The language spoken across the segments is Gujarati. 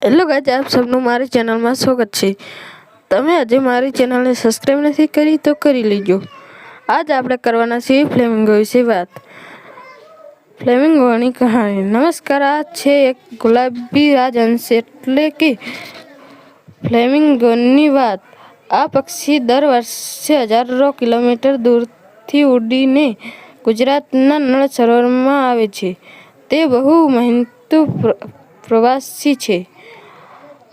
हेलो गाइस, आप सबનું મારી ચેનલમાં સ્વાગત છે। તમે આજે મારી ચેનલને સબસ્ક્રાઇબ નથી કરી તો કરી લેજો। આજ આપણે કરવાના છે ફ્લેમિંગો વિશે વાત। ફ્લેમિંગોની કહાની। નમસ્કાર, આ છે એક ગુલાબી રાજહંસ એટલે કે ફ્લેમિંગોની વાત। આ પક્ષી દર વર્ષે હજારો કિલોમીટર દૂરથી ઉડીને ગુજરાતના નળ સરોવરમાં આવે છે। તે બહુ મહેનતુ પ્રવાસી છે।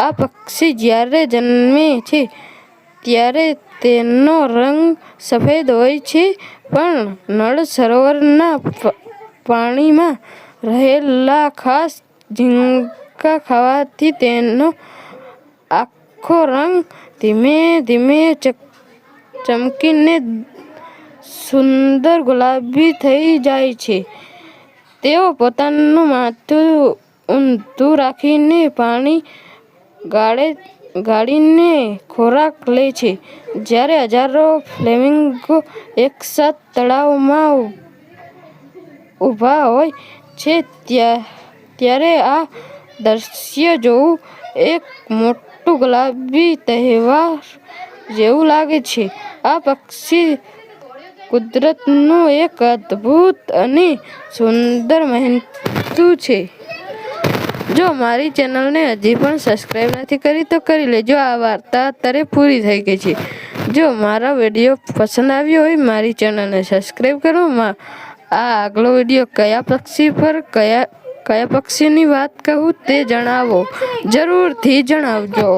આ પક્ષી જ્યારે જન્મે છે ત્યારે તેનો રંગ સફેદ હોય છે, પણ નળ સરોવરના પાણીમાં રહેલા ખાસ ઝીંગા ખાવાથી તેનો આખો રંગ ધીમે ધીમે ચમકીને સુંદર ગુલાબી થઈ જાય છે। તેઓ પોતાનું માથું ઊંધું રાખીને પાણી ગાળીને ખોરાક લે છે। જ્યારે હજારો ફ્લેમિંગો એકસાથે તળાવમાં ઊભા હોય છે ત્યારે આ દ્રશ્ય જોવું એક મોટું ગુલાબી તહેવાર જેવું લાગે છે। આ પક્ષી કુદરતનું એક અદ્ભુત અને સુંદર મહેનતુ છે। જો મારી ચેનલને હજી પણ સબસ્ક્રાઇબ નથી કરી તો કરી લેજો। આ વાર્તા અત્યારે પૂરી થઈ ગઈ છે। જો મારો વિડીયો પસંદ આવ્યો હોય મારી ચેનલને સબસ્ક્રાઇબ કરો। આ આગલો વિડીયો કયા પક્ષીની વાત કહું તે જરૂરથી જણાવજો।